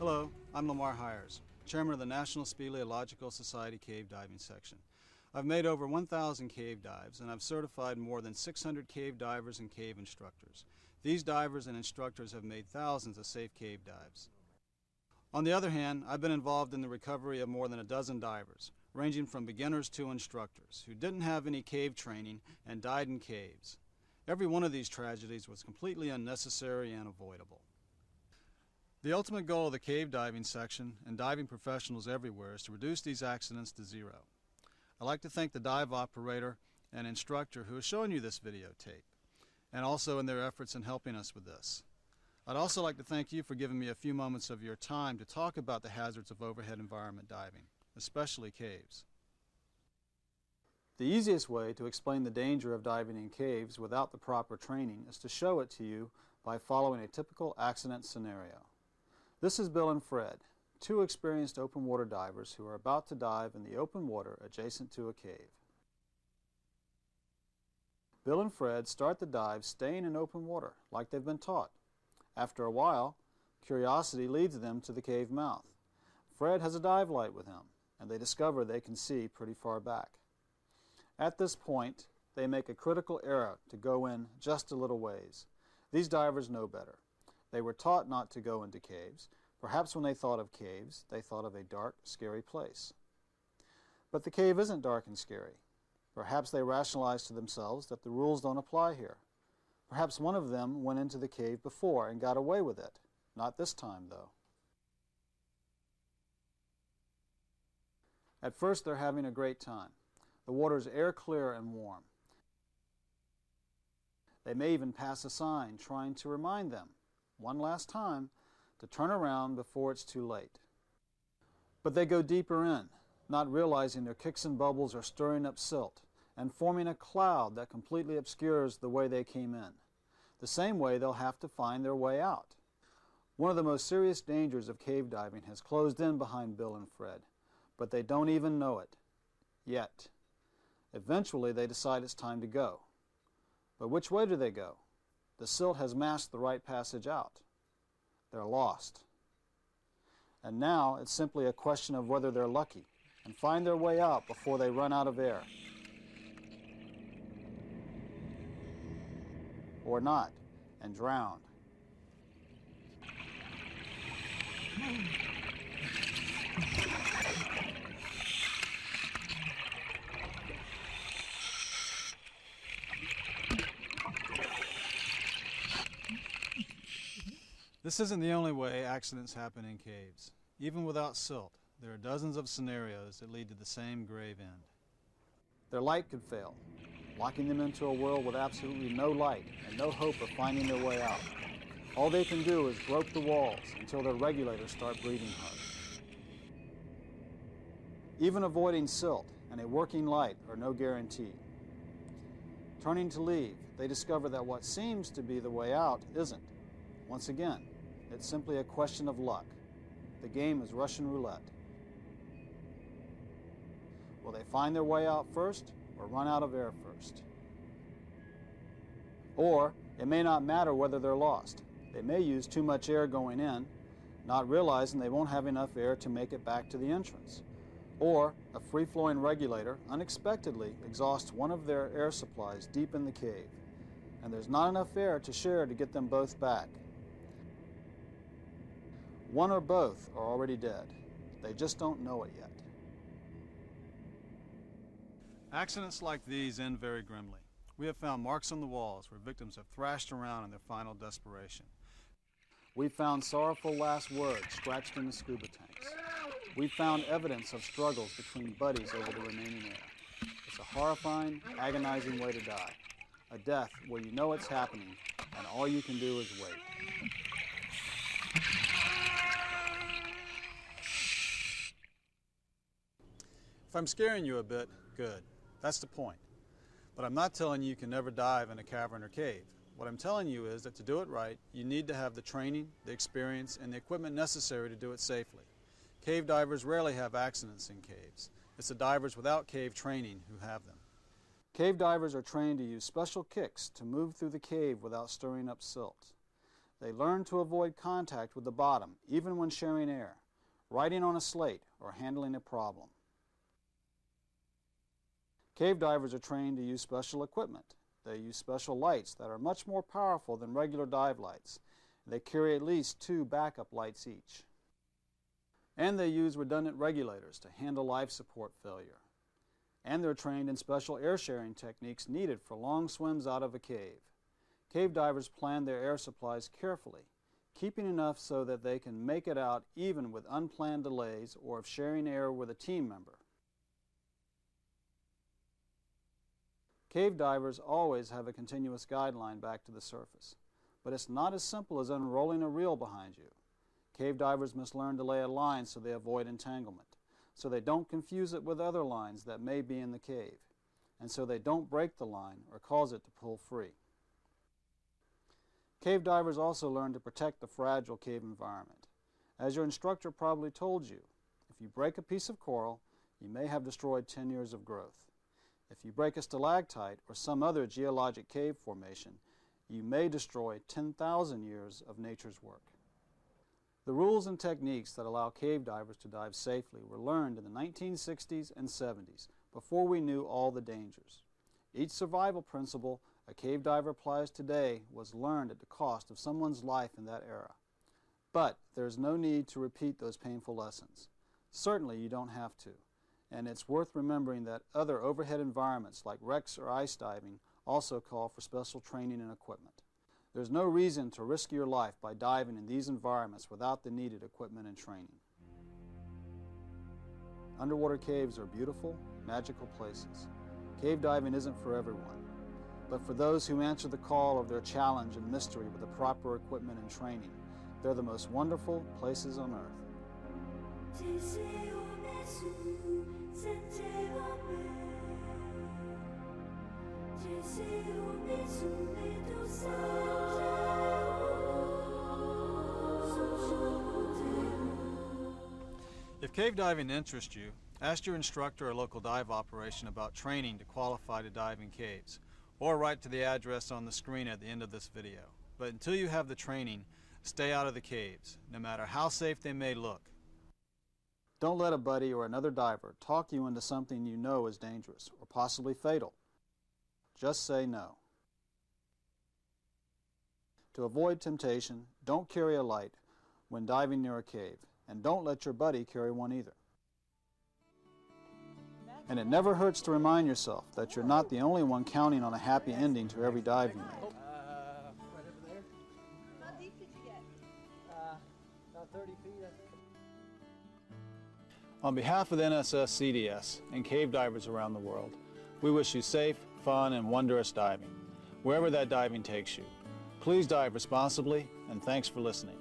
Hello, I'm Lamar Hires, Chairman of the National Speleological Society Cave Diving Section. I've made over 1,000 cave dives, and I've certified more than 600 cave divers and cave instructors. These divers and instructors have made thousands of safe cave dives. On the other hand, I've been involved in the recovery of more than a dozen divers, ranging from beginners to instructors, who didn't have any cave training and died in caves. Every one of these tragedies was completely unnecessary and avoidable. The ultimate goal of the cave diving section and diving professionals everywhere is to reduce these accidents to zero. I'd like to thank the dive operator and instructor who is showing you this videotape, and also in their efforts in helping us with this. I'd also like to thank you for giving me a few moments of your time to talk about the hazards of overhead environment diving, especially caves. The easiest way to explain the danger of diving in caves without the proper training is to show it to you by following a typical accident scenario. This is Bill and Fred, two experienced open water divers who are about to dive in the open water adjacent to a cave. Bill and Fred start the dive staying in open water like they've been taught. After a while, curiosity leads them to the cave mouth. Fred has a dive light with him, and they discover they can see pretty far back. At this point, they make a critical error to go in just a little ways. These divers know better. They were taught not to go into caves. Perhaps when they thought of caves, they thought of a dark, scary place. But the cave isn't dark and scary. Perhaps they rationalized to themselves that the rules don't apply here. Perhaps one of them went into the cave before and got away with it. Not this time, though. At first, they're having a great time. The water's air clear and warm. They may even pass a sign trying to remind them, one last time, to turn around before it's too late. But they go deeper in, not realizing their kicks and bubbles are stirring up silt and forming a cloud that completely obscures the way they came in. The same way they'll have to find their way out. One of the most serious dangers of cave diving has closed in behind Bill and Fred, but they don't even know it. Yet. Eventually they decide it's time to go. But which way do they go? The silt has masked the right passage out. They're lost. And now it's simply a question of whether they're lucky and find their way out before they run out of air. Or not, and drown. This isn't the only way accidents happen in caves. Even without silt, there are dozens of scenarios that lead to the same grave end. Their light could fail, locking them into a world with absolutely no light and no hope of finding their way out. All they can do is grope the walls until their regulators start breathing hard. Even avoiding silt and a working light are no guarantee. Turning to leave, they discover that what seems to be the way out isn't. Once again, it's simply a question of luck. The game is Russian roulette. Will they find their way out first or run out of air first? Or it may not matter whether they're lost. They may use too much air going in, not realizing they won't have enough air to make it back to the entrance. Or a free-flowing regulator unexpectedly exhausts one of their air supplies deep in the cave, and there's not enough air to share to get them both back. One or both are already dead. They just don't know it yet. Accidents like these end very grimly. We have found marks on the walls where victims have thrashed around in their final desperation. We've found sorrowful last words scratched in the scuba tanks. We've found evidence of struggles between buddies over the remaining air. It's a horrifying, agonizing way to die. A death where you know it's happening and all you can do is wait. If I'm scaring you a bit, good. That's the point. But I'm not telling you can never dive in a cavern or cave. What I'm telling you is that to do it right, you need to have the training, the experience, and the equipment necessary to do it safely. Cave divers rarely have accidents in caves. It's the divers without cave training who have them. Cave divers are trained to use special kicks to move through the cave without stirring up silt. They learn to avoid contact with the bottom, even when sharing air, writing on a slate, or handling a problem. Cave divers are trained to use special equipment. They use special lights that are much more powerful than regular dive lights. They carry at least 2 backup lights each. And they use redundant regulators to handle life support failure. And they're trained in special air sharing techniques needed for long swims out of a cave. Cave divers plan their air supplies carefully, keeping enough so that they can make it out even with unplanned delays or if sharing air with a team member. Cave divers always have a continuous guideline back to the surface, but it's not as simple as unrolling a reel behind you. Cave divers must learn to lay a line so they avoid entanglement, so they don't confuse it with other lines that may be in the cave, and so they don't break the line or cause it to pull free. Cave divers also learn to protect the fragile cave environment. As your instructor probably told you, if you break a piece of coral, you may have destroyed 10 years of growth. If you break a stalactite or some other geologic cave formation, you may destroy 10,000 years of nature's work. The rules and techniques that allow cave divers to dive safely were learned in the 1960s and 70s, before we knew all the dangers. Each survival principle a cave diver applies today was learned at the cost of someone's life in that era. But there is no need to repeat those painful lessons. Certainly you don't have to. And it's worth remembering that other overhead environments like wrecks or ice diving also call for special training and equipment. There's no reason to risk your life by diving in these environments without the needed equipment and training. Underwater caves are beautiful, magical places. Cave diving isn't for everyone, but for those who answer the call of their challenge and mystery with the proper equipment and training, they're the most wonderful places on earth. If cave diving interests you, ask your instructor or local dive operation about training to qualify to dive in caves, or write to the address on the screen at the end of this video. But until you have the training, stay out of the caves, no matter how safe they may look. Don't let a buddy or another diver talk you into something you know is dangerous or possibly fatal. Just say no. To avoid temptation, don't carry a light when diving near a cave, and don't let your buddy carry one either. And it never hurts to remind yourself that you're not the only one counting on a happy ending to every dive you make. Right over there. How deep did you get? About 30 feet, I think. On behalf of the NSS CDS and cave divers around the world, we wish you safe, fun, and wondrous diving, wherever that diving takes you. Please dive responsibly, and thanks for listening.